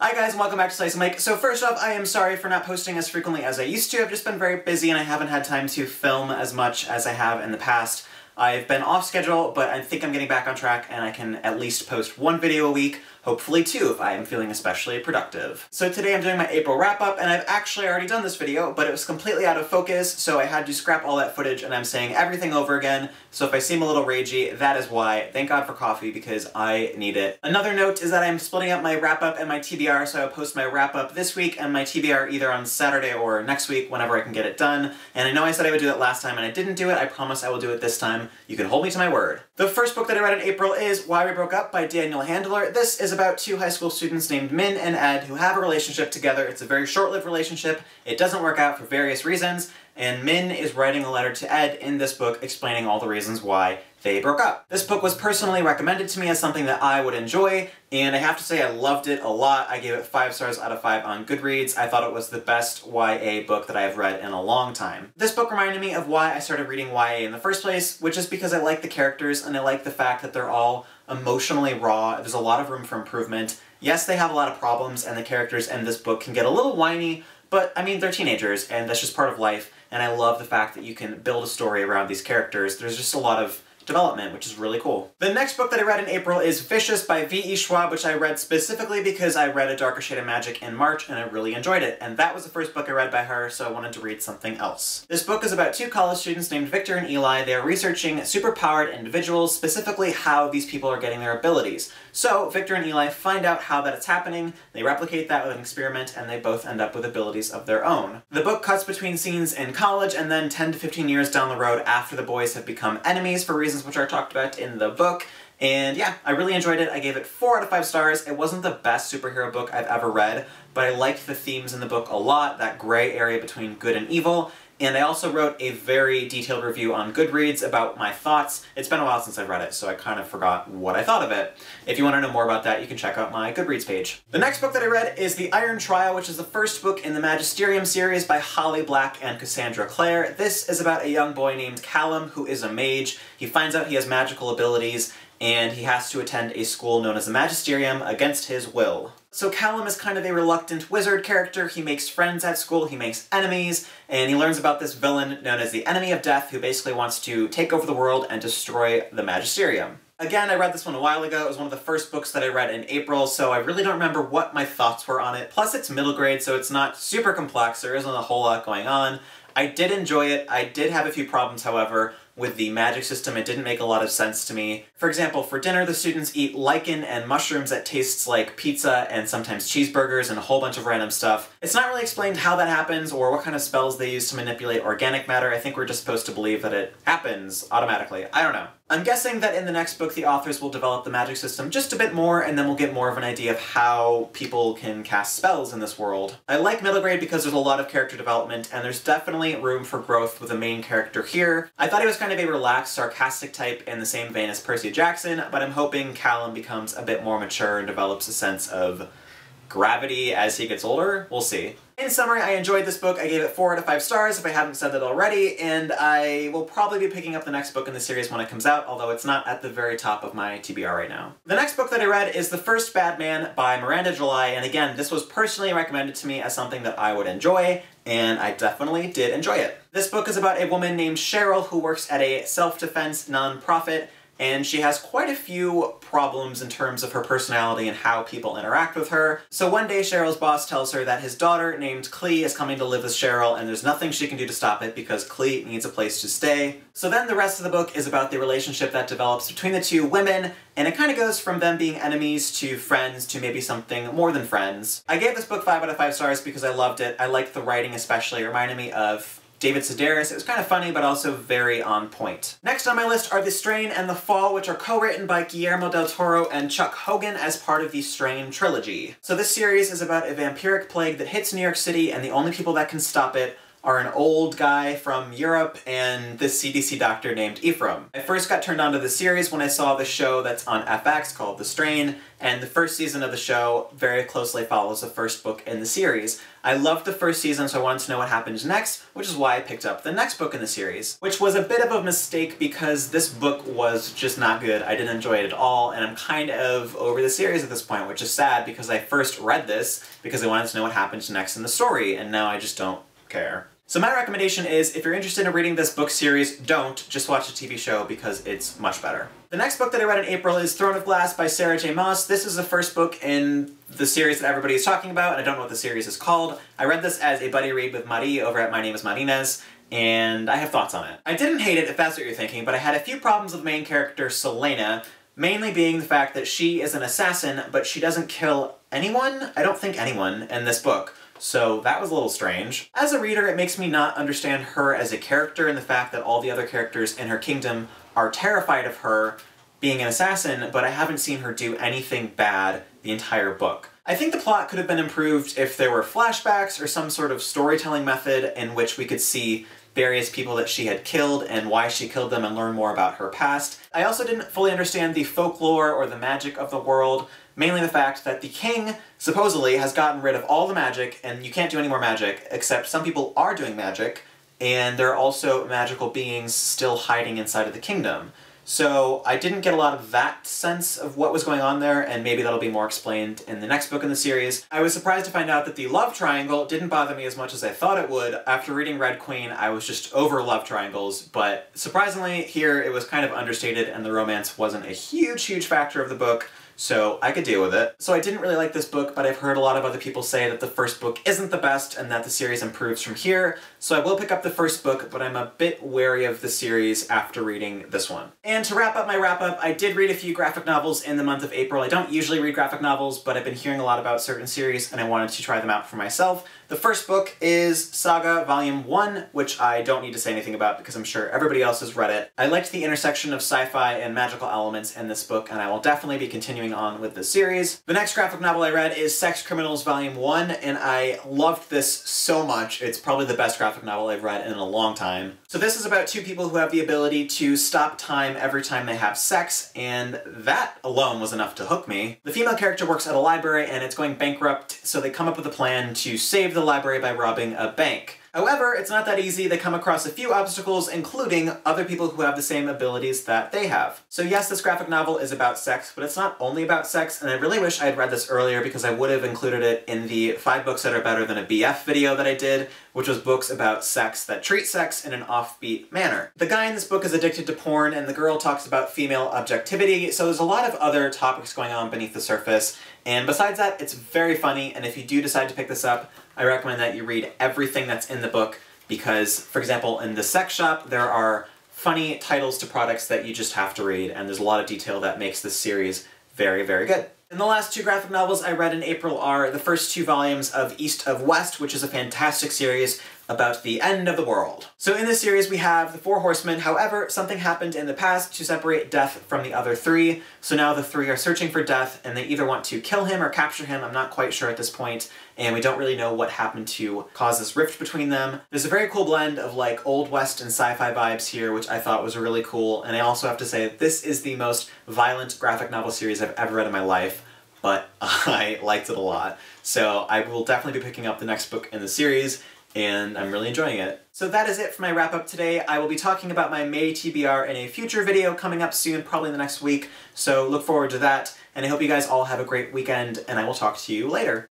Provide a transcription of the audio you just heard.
Hi guys and welcome back to Slice of Mike. So first off, I am sorry for not posting as frequently as I used to. I've just been very busy and I haven't had time to film as much as I have in the past. I've been off schedule, but I think I'm getting back on track and I can at least post one video a week, hopefully two if I am feeling especially productive. So today I'm doing my April wrap-up, and I've actually already done this video, but it was completely out of focus, so I had to scrap all that footage and I'm saying everything over again. So if I seem a little ragey, that is why. Thank God for coffee because I need it. Another note is that I'm splitting up my wrap-up and my TBR, so I'll post my wrap-up this week and my TBR either on Saturday or next week whenever I can get it done. And I know I said I would do it last time and I didn't do it. I promise I will do it this time. You can hold me to my word. The first book that I read in April is Why We Broke Up by Daniel Handler. This is about two high school students named Min and Ed who have a relationship together. It's a very short-lived relationship. It doesn't work out for various reasons, and Min is writing a letter to Ed in this book explaining all the reasons why they broke up. This book was personally recommended to me as something that I would enjoy, and I have to say I loved it a lot. I gave it 5 stars out of 5 on Goodreads. I thought it was the best YA book that I have read in a long time. This book reminded me of why I started reading YA in the first place, which is because I like the characters and I like the fact that they're all emotionally raw. There's a lot of room for improvement. Yes, they have a lot of problems, and the characters in this book can get a little whiny, but I mean, they're teenagers, and that's just part of life, and I love the fact that you can build a story around these characters. There's just a lot of development, which is really cool. The next book that I read in April is Vicious by V.E. Schwab, which I read specifically because I read A Darker Shade of Magic in March and I really enjoyed it, and that was the first book I read by her, so I wanted to read something else. This book is about two college students named Victor and Eli. They are researching superpowered individuals, specifically how these people are getting their abilities. So Victor and Eli find out how that is happening, they replicate that with an experiment, and they both end up with abilities of their own. The book cuts between scenes in college and then 10 to 15 years down the road after the boys have become enemies for reasons which are talked about in the book. And yeah, I really enjoyed it. I gave it 4 out of 5 stars. It wasn't the best superhero book I've ever read, but I liked the themes in the book a lot, that gray area between good and evil. And I also wrote a very detailed review on Goodreads about my thoughts. It's been a while since I've read it, so I kind of forgot what I thought of it. If you want to know more about that, you can check out my Goodreads page. The next book that I read is The Iron Trial, which is the first book in the Magisterium series by Holly Black and Cassandra Clare. This is about a young boy named Callum who is a mage. He finds out he has magical abilities, and he has to attend a school known as the Magisterium against his will. So Callum is kind of a reluctant wizard character. He makes friends at school, he makes enemies, and he learns about this villain known as the Enemy of Death who basically wants to take over the world and destroy the Magisterium. Again, I read this one a while ago. It was one of the first books that I read in April, so I really don't remember what my thoughts were on it. Plus, it's middle grade, so it's not super complex. There isn't a whole lot going on. I did enjoy it. I did have a few problems, however, with the magic system. It didn't make a lot of sense to me. For example, for dinner, the students eat lichen and mushrooms that tastes like pizza and sometimes cheeseburgers and a whole bunch of random stuff. It's not really explained how that happens or what kind of spells they use to manipulate organic matter. I think we're just supposed to believe that it happens automatically. I don't know. I'm guessing that in the next book the authors will develop the magic system just a bit more, and then we'll get more of an idea of how people can cast spells in this world. I like middle grade because there's a lot of character development, and there's definitely room for growth with the main character here. I thought he was kind of a relaxed, sarcastic type in the same vein as Percy Jackson, but I'm hoping Callum becomes a bit more mature and develops a sense of gravity as he gets older. We'll see. In summary, I enjoyed this book. I gave it 4 out of 5 stars if I haven't said that already, and I will probably be picking up the next book in the series when it comes out, although it's not at the very top of my TBR right now. The next book that I read is The First Bad Man by Miranda July, and again, this was personally recommended to me as something that I would enjoy, and I definitely did enjoy it. This book is about a woman named Cheryl who works at a self-defense non-profit, and she has quite a few problems in terms of her personality and how people interact with her. So one day Cheryl's boss tells her that his daughter named Clee is coming to live with Cheryl, and there's nothing she can do to stop it because Clee needs a place to stay. So then the rest of the book is about the relationship that develops between the two women, and it kind of goes from them being enemies to friends to maybe something more than friends. I gave this book 5 out of 5 stars because I loved it. I liked the writing especially. It reminded me of David Sedaris. It was kind of funny, but also very on point. Next on my list are The Strain and The Fall, which are co-written by Guillermo del Toro and Chuck Hogan as part of the Strain trilogy. So this series is about a vampiric plague that hits New York City, and the only people that can stop it are an old guy from Europe and this CDC doctor named Ephraim. I first got turned on to the series when I saw the show that's on FX called The Strain, and the first season of the show very closely follows the first book in the series. I loved the first season, so I wanted to know what happens next, which is why I picked up the next book in the series. Which was a bit of a mistake because this book was just not good. I didn't enjoy it at all, and I'm kind of over the series at this point, which is sad because I first read this because I wanted to know what happens next in the story, and now I just don't care. So my recommendation is, if you're interested in reading this book series, don't. Just watch the TV show because it's much better. The next book that I read in April is Throne of Glass by Sarah J. Maas. This is the first book in the series that everybody is talking about, and I don't know what the series is called. I read this as a buddy read with Marie over at My Name is Marinez, and I have thoughts on it. I didn't hate it, if that's what you're thinking, but I had a few problems with the main character, Selena, mainly being the fact that she is an assassin, but she doesn't kill anyone? I don't think anyone in this book. So that was a little strange. As a reader, it makes me not understand her as a character and the fact that all the other characters in her kingdom are terrified of her being an assassin, but I haven't seen her do anything bad the entire book. I think the plot could have been improved if there were flashbacks or some sort of storytelling method in which we could see various people that she had killed and why she killed them and learn more about her past. I also didn't fully understand the folklore or the magic of the world, mainly the fact that the king supposedly has gotten rid of all the magic and you can't do any more magic, except some people are doing magic, and there are also magical beings still hiding inside of the kingdom. So I didn't get a lot of that sense of what was going on there, and maybe that'll be more explained in the next book in the series. I was surprised to find out that the love triangle didn't bother me as much as I thought it would. After reading Red Queen, I was just over love triangles, but surprisingly here it was kind of understated and the romance wasn't a huge factor of the book, so I could deal with it. So I didn't really like this book, but I've heard a lot of other people say that the first book isn't the best and that the series improves from here, so I will pick up the first book, but I'm a bit wary of the series after reading this one. And to wrap up my wrap-up, I did read a few graphic novels in the month of April. I don't usually read graphic novels, but I've been hearing a lot about certain series and I wanted to try them out for myself. The first book is Saga Volume 1, which I don't need to say anything about because I'm sure everybody else has read it. I liked the intersection of sci-fi and magical elements in this book, and I will definitely be continuing on with this series. The next graphic novel I read is Sex Criminals Volume 1, and I loved this so much. It's probably the best graphic novel I've read in a long time. So this is about two people who have the ability to stop time every time they have sex, and that alone was enough to hook me. The female character works at a library and it's going bankrupt, so they come up with a plan to save the library by robbing a bank. However, it's not that easy. They come across a few obstacles, including other people who have the same abilities that they have. So yes, this graphic novel is about sex, but it's not only about sex, and I really wish I had read this earlier because I would have included it in the 5 books that are better than a BF video that I did, which was books about sex that treat sex in an offbeat manner. The guy in this book is addicted to porn, and the girl talks about female objectivity, so there's a lot of other topics going on beneath the surface, and besides that, it's very funny, and if you do decide to pick this up, I recommend that you read everything that's in the book because, for example, in the sex shop, there are funny titles to products that you just have to read, and there's a lot of detail that makes this series very good. And the last 2 graphic novels I read in April are the first 2 volumes of East of West, which is a fantastic series about the end of the world. So in this series we have the 4 horsemen, however, something happened in the past to separate Death from the other 3, so now the 3 are searching for Death, and they either want to kill him or capture him, I'm not quite sure at this point, and we don't really know what happened to cause this rift between them. There's a very cool blend of like Old West and sci-fi vibes here, which I thought was really cool, and I also have to say that this is the most violent graphic novel series I've ever read in my life, but I liked it a lot. So I will definitely be picking up the next book in the series, and I'm really enjoying it. So that is it for my wrap-up today. I will be talking about my May TBR in a future video coming up soon, probably in the next week, so look forward to that, and I hope you guys all have a great weekend, and I will talk to you later.